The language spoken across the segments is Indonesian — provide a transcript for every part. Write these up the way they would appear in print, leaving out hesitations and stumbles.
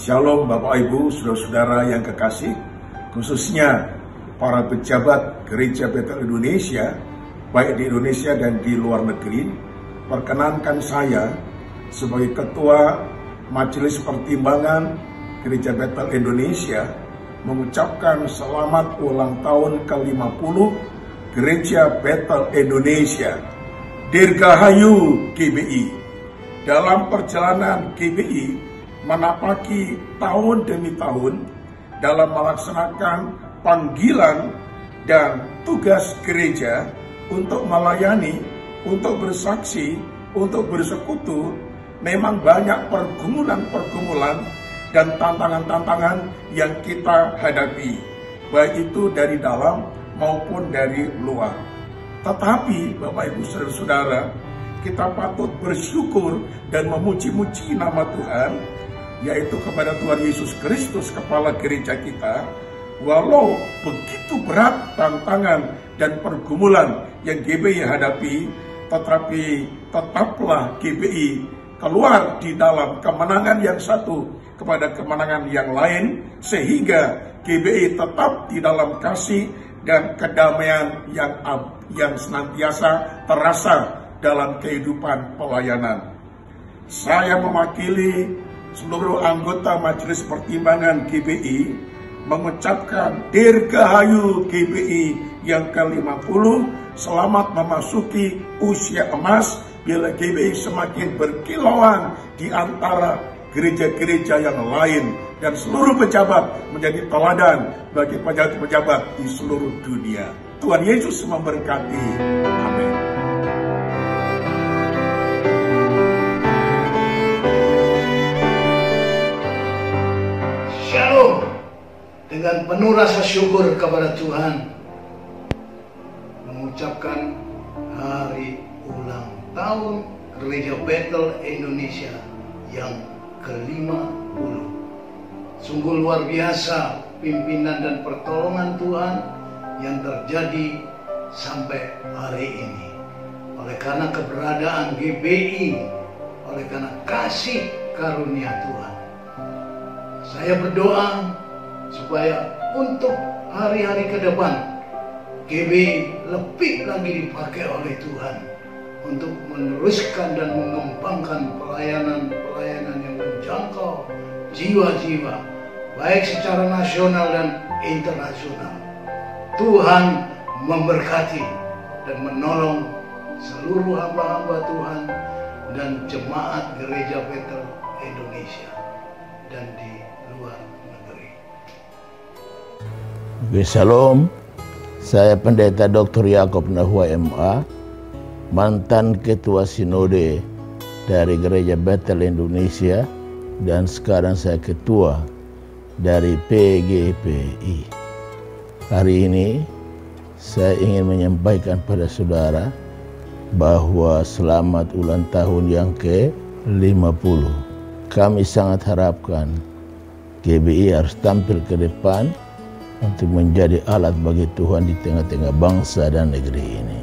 Shalom Bapak Ibu, saudara-saudara yang kekasih, khususnya para pejabat Gereja Bethel Indonesia, baik di Indonesia dan di luar negeri. Perkenankan saya sebagai Ketua Majelis Pertimbangan Gereja Bethel Indonesia mengucapkan selamat ulang tahun ke-50 Gereja Bethel Indonesia. Dirgahayu GBI. Dalam perjalanan GBI menapaki tahun demi tahun dalam melaksanakan panggilan dan tugas gereja untuk melayani, untuk bersaksi, untuk bersekutu. Memang banyak pergumulan-pergumulan dan tantangan-tantangan yang kita hadapi, baik itu dari dalam maupun dari luar. Tetapi Bapak Ibu Saudara-saudara, kita patut bersyukur dan memuji-muji nama Tuhan, yaitu kepada Tuhan Yesus Kristus, Kepala Gereja kita. Walau begitu berat tantangan dan pergumulan yang GBI hadapi, tetapi tetaplah GBI keluar di dalam kemenangan yang satu kepada kemenangan yang lain, sehingga GBI tetap di dalam kasih dan kedamaian yang senantiasa terasa dalam kehidupan pelayanan. Saya mewakili seluruh anggota Majelis Pertimbangan GBI mengucapkan Dirgahayu GBI yang ke-50, selamat memasuki usia emas bila GBI semakin berkilauan di antara gereja-gereja yang lain dan seluruh pejabat menjadi teladan bagi pejabat-pejabat di seluruh dunia. Tuhan Yesus memberkati. Amin. Shalom. Dengan penuh rasa syukur kepada Tuhan, mengucapkan hari ulang tahun Gereja Bethel Indonesia yang ke-50. Sungguh luar biasa pimpinan dan pertolongan Tuhan yang terjadi sampai hari ini. Oleh karena keberadaan GBI, oleh karena kasih karunia Tuhan, saya berdoa supaya untuk hari-hari ke depan GBI lebih lagi dipakai oleh Tuhan untuk meneruskan dan mengembangkan pelayanan-pelayanan yang menjangkau jiwa-jiwa, baik secara nasional dan internasional. Tuhan memberkati dan menolong seluruh hamba-hamba Tuhan dan jemaat Gereja Bethel Indonesia dan di luar negeri. Shalom, saya Pendeta Dr. Yakob Nahua MA, mantan Ketua Sinode dari Gereja Bethel Indonesia, dan sekarang saya Ketua dari PGPI. Hari ini saya ingin menyampaikan pada saudara bahwa selamat ulang tahun yang ke-50. Kami sangat harapkan GBI harus tampil ke depan untuk menjadi alat bagi Tuhan di tengah-tengah bangsa dan negeri ini.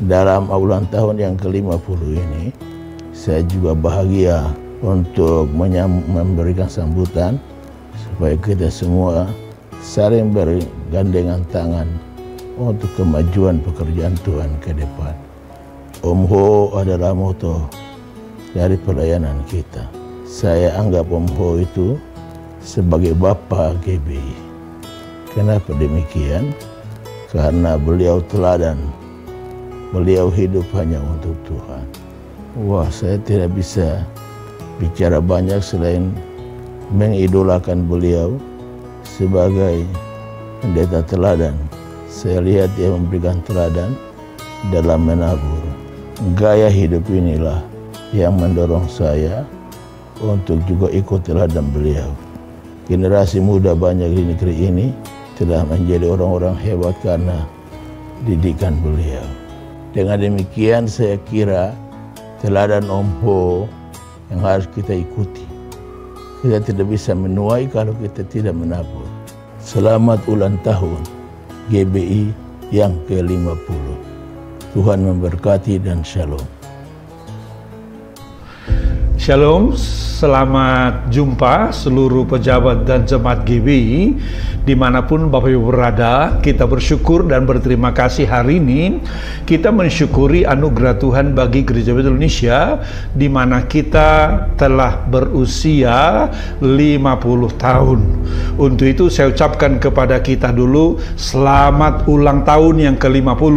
Dalam ulang tahun yang ke-50 ini, saya juga bahagia untuk memberikan sambutan supaya kita semua saling bergandengan tangan untuk kemajuan pekerjaan Tuhan ke depan. Om Ho adalah moto dari pelayanan kita. Saya anggap Om Ho itu sebagai Bapa GBI. Kenapa demikian? Karena beliau teladan. Beliau hidup hanya untuk Tuhan. Wah, saya tidak bisa bicara banyak selain mengidolakan beliau sebagai pendeta teladan. Saya lihat dia memberikan teladan dalam menabur. Gaya hidup inilah yang mendorong saya untuk juga ikut teladan beliau. Generasi muda banyak di negeri ini telah menjadi orang-orang hebat karena didikan beliau. Dengan demikian saya kira teladan Om Ho yang harus kita ikuti. Kita tidak bisa menuai kalau kita tidak menabur. Selamat ulang tahun GBI yang ke-50. Tuhan memberkati dan shalom. Shalom, Selamat jumpa seluruh pejabat dan jemaat GBI dimanapun Bapak Ibu berada. Kita bersyukur dan berterima kasih hari ini kita mensyukuri anugerah Tuhan bagi Gereja Betel Indonesia, di mana kita telah berusia 50 tahun. Untuk itu saya ucapkan kepada kita dulu selamat ulang tahun yang ke-50.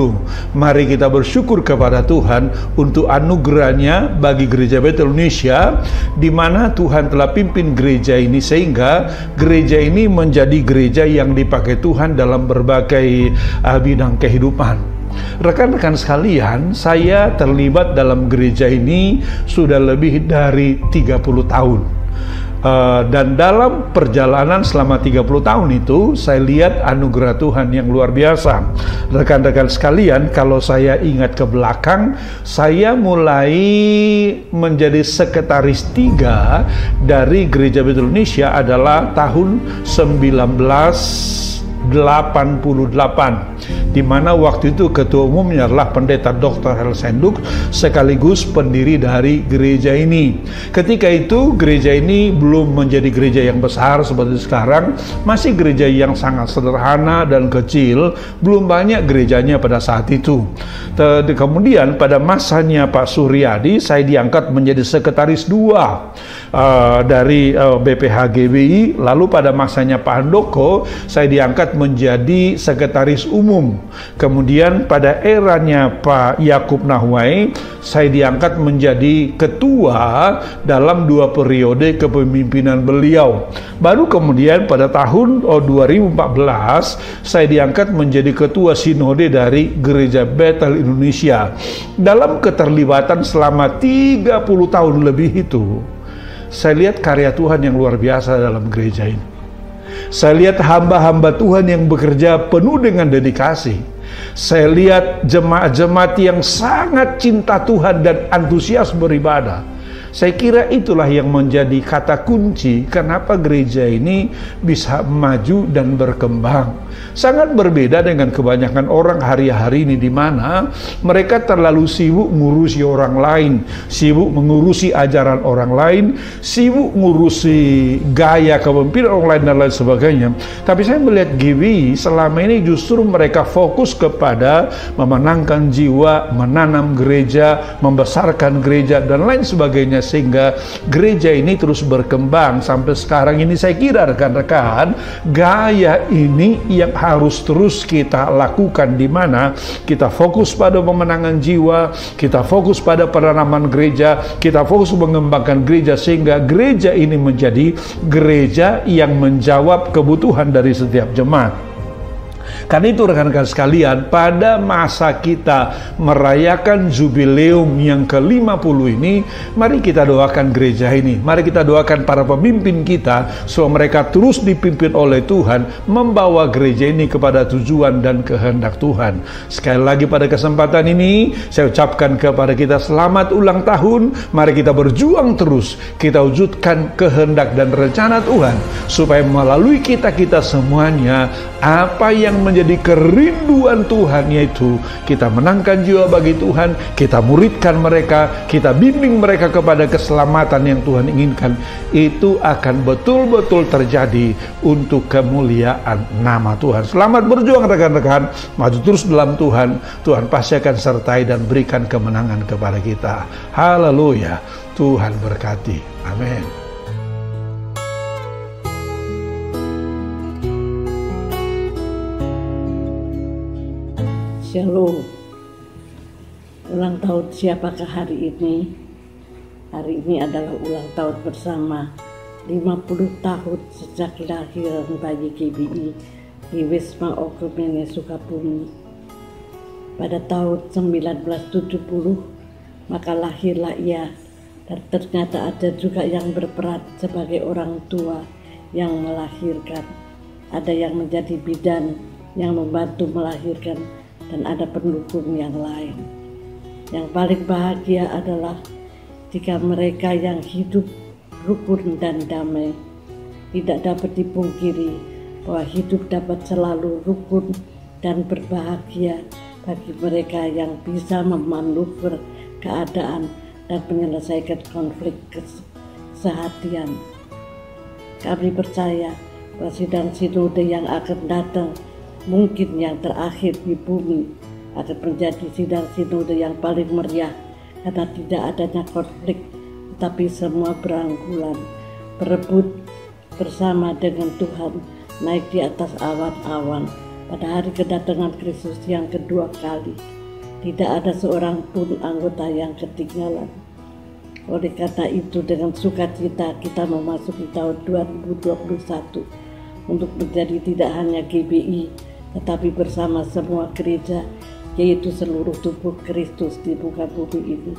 Mari kita bersyukur kepada Tuhan untuk anugerahnya bagi Gereja Betel Indonesia, di mana Tuhan telah pimpin gereja ini sehingga gereja ini menjadi gereja yang dipakai Tuhan dalam berbagai bidang kehidupan. Rekan-rekan sekalian, saya terlibat dalam gereja ini sudah lebih dari 30 tahun. Dan dalam perjalanan selama 30 tahun itu, saya lihat anugerah Tuhan yang luar biasa. Rekan-rekan sekalian, kalau saya ingat ke belakang, saya mulai menjadi sekretaris 3 dari Gereja Betel Indonesia adalah tahun 1988, di mana waktu itu ketua umumnya adalah Pendeta Dr. Helsenduk sekaligus pendiri dari gereja ini. Ketika itu gereja ini belum menjadi gereja yang besar seperti sekarang, masih gereja yang sangat sederhana dan kecil, belum banyak gerejanya pada saat itu. Kemudian pada masanya Pak Suryadi, saya diangkat menjadi sekretaris 2 dari BPH GBI. Lalu pada masanya Pak Handoko, saya diangkat menjadi sekretaris umum. Kemudian pada eranya Pak Yakub Nahwai, saya diangkat menjadi ketua dalam 2 periode kepemimpinan beliau. Baru kemudian pada tahun 2014, saya diangkat menjadi ketua sinode dari Gereja Betel Indonesia. Dalam keterlibatan selama 30 tahun lebih itu, saya lihat karya Tuhan yang luar biasa dalam gereja ini. Saya lihat hamba-hamba Tuhan yang bekerja penuh dengan dedikasi. Saya lihat jemaat-jemaat yang sangat cinta Tuhan dan antusias beribadah. Saya kira itulah yang menjadi kata kunci kenapa gereja ini bisa maju dan berkembang. Sangat berbeda dengan kebanyakan orang hari-hari ini, di mana mereka terlalu sibuk ngurusi orang lain, sibuk mengurusi ajaran orang lain, sibuk ngurusi gaya kepemimpinan orang lain dan lain sebagainya. Tapi saya melihat GBI selama ini justru mereka fokus kepada memenangkan jiwa, menanam gereja, membesarkan gereja dan lain sebagainya, sehingga gereja ini terus berkembang sampai sekarang ini. Saya kira rekan-rekan, gaya ini yang harus terus kita lakukan, di mana kita fokus pada pemenangan jiwa, kita fokus pada penanaman gereja, kita fokus mengembangkan gereja, sehingga gereja ini menjadi gereja yang menjawab kebutuhan dari setiap jemaat. Karena itu rekan-rekan sekalian, pada masa kita merayakan jubileum yang ke-50 ini, mari kita doakan gereja ini, mari kita doakan para pemimpin kita supaya mereka terus dipimpin oleh Tuhan, membawa gereja ini kepada tujuan dan kehendak Tuhan. Sekali lagi pada kesempatan ini, saya ucapkan kepada kita selamat ulang tahun. Mari kita berjuang terus, kita wujudkan kehendak dan rencana Tuhan, supaya melalui kita semuanya, apa yang menjadi kerinduan Tuhan, yaitu kita menangkan jiwa bagi Tuhan, kita muridkan mereka, kita bimbing mereka kepada keselamatan yang Tuhan inginkan, itu akan betul-betul terjadi untuk kemuliaan nama Tuhan. Selamat berjuang rekan-rekan, maju terus dalam Tuhan. Tuhan pasti akan sertai dan berikan kemenangan kepada kita. Haleluya, Tuhan berkati. Amin. Shalom. Ulang tahun siapakah hari ini? Hari ini adalah ulang tahun bersama 50 tahun sejak kelahiran bayi GBI di Wisma Okumene Sukabumi. Pada tahun 1970, maka lahirlah ia, dan ternyata ada juga yang berperan sebagai orang tua yang melahirkan. Ada yang menjadi bidan yang membantu melahirkan, dan ada pendukung yang lain. Yang paling bahagia adalah jika mereka yang hidup rukun dan damai. Tidak dapat dipungkiri bahwa hidup dapat selalu rukun dan berbahagia bagi mereka yang bisa memanuver keadaan dan menyelesaikan konflik sehatian. Kami percaya bahwa sidang sinode yang akan datang, mungkin yang terakhir di bumi, akan menjadi sidang sinode yang paling meriah karena tidak adanya konflik, tetapi semua beranggulan, berebut bersama dengan Tuhan naik di atas awan-awan pada hari kedatangan Kristus yang kedua kali. Tidak ada seorang pun anggota yang ketinggalan. Oleh karena itu, dengan sukacita kita memasuki tahun 2021 untuk menjadi tidak hanya GBI, tetapi bersama semua gereja, yaitu seluruh tubuh Kristus di muka bumi ini,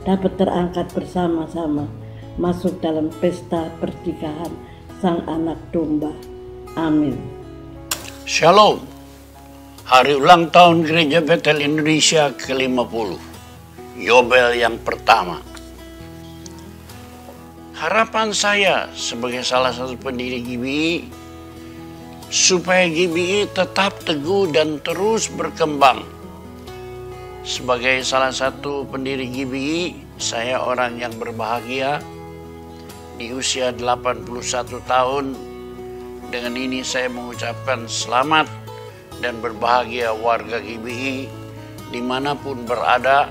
dapat terangkat bersama-sama masuk dalam pesta pernikahan Sang Anak Domba. Amin. Shalom. Hari ulang tahun Gereja Betel Indonesia ke-50, Yobel yang pertama. Harapan saya sebagai salah satu pendiri GBI, supaya GBI tetap teguh dan terus berkembang. Sebagai salah satu pendiri GBI, saya orang yang berbahagia di usia 81 tahun. Dengan ini saya mengucapkan selamat dan berbahagia warga GBI dimanapun berada,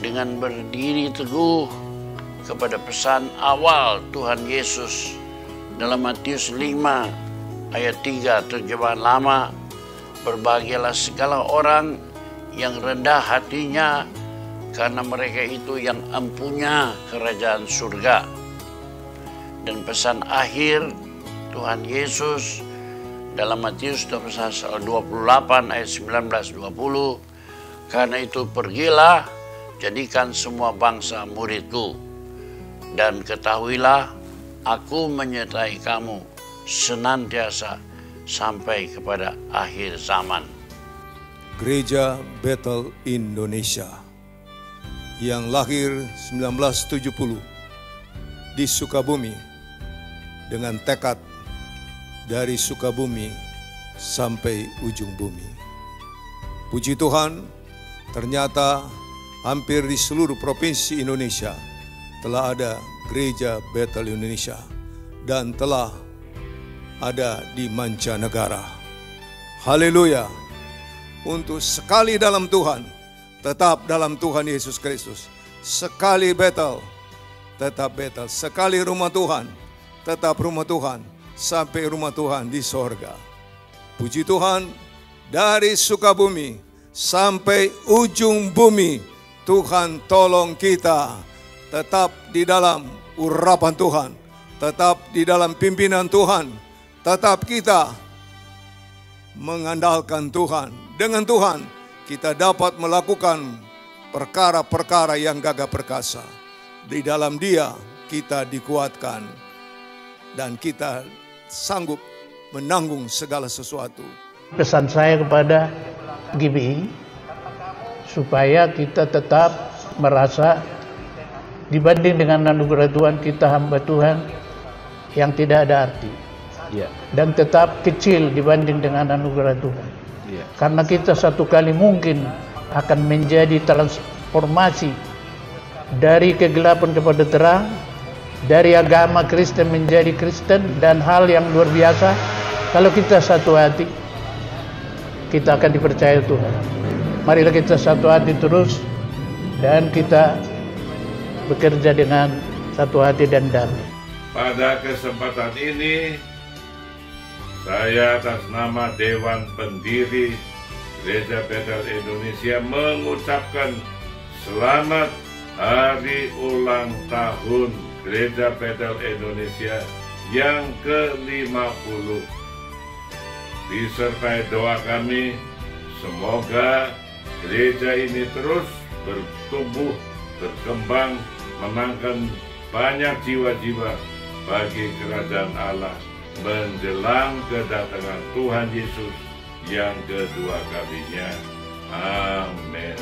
dengan berdiri teguh kepada pesan awal Tuhan Yesus dalam Matius 5 ayat 3 terjemahan lama, berbahagialah segala orang yang rendah hatinya, karena mereka itu yang empunya kerajaan surga. Dan pesan akhir Tuhan Yesus dalam Matius 28 ayat 19-20, karena itu pergilah, jadikan semua bangsa muridku, dan ketahuilah aku menyertai kamu senantiasa sampai kepada akhir zaman. Gereja Betel Indonesia yang lahir 1970 di Sukabumi dengan tekad dari Sukabumi sampai ujung bumi. Puji Tuhan, ternyata hampir di seluruh provinsi Indonesia telah ada Gereja Betel Indonesia dan telah ada di mancanegara. Haleluya. Untuk sekali dalam Tuhan, tetap dalam Tuhan Yesus Kristus. Sekali Betel, tetap Betel. Sekali rumah Tuhan, tetap rumah Tuhan, sampai rumah Tuhan di sorga. Puji Tuhan, dari Sukabumi sampai ujung bumi, Tuhan tolong kita tetap di dalam urapan Tuhan, tetap di dalam pimpinan Tuhan, tetap kita mengandalkan Tuhan. Dengan Tuhan kita dapat melakukan perkara-perkara yang gagah perkasa. Di dalam Dia kita dikuatkan dan kita sanggup menanggung segala sesuatu. Pesan saya kepada GBI supaya kita tetap merasa dibanding dengan anugerah Tuhan, kita hamba Tuhan yang tidak ada arti. Dan tetap kecil dibanding dengan anugerah Tuhan. Karena kita satu kali mungkin akan menjadi transformasi dari kegelapan kepada terang, dari agama Kristen menjadi Kristen, dan hal yang luar biasa kalau kita satu hati, kita akan dipercaya Tuhan. Marilah kita satu hati terus dan kita bekerja dengan satu hati dan damai. Pada kesempatan ini, saya atas nama Dewan Pendiri Gereja Betel Indonesia mengucapkan selamat Hari Ulang Tahun Gereja Betel Indonesia yang ke-50. Disertai doa kami, semoga gereja ini terus bertumbuh, berkembang, menangkan banyak jiwa-jiwa bagi kerajaan Allah menjelang kedatangan Tuhan Yesus yang kedua kalinya. Amin.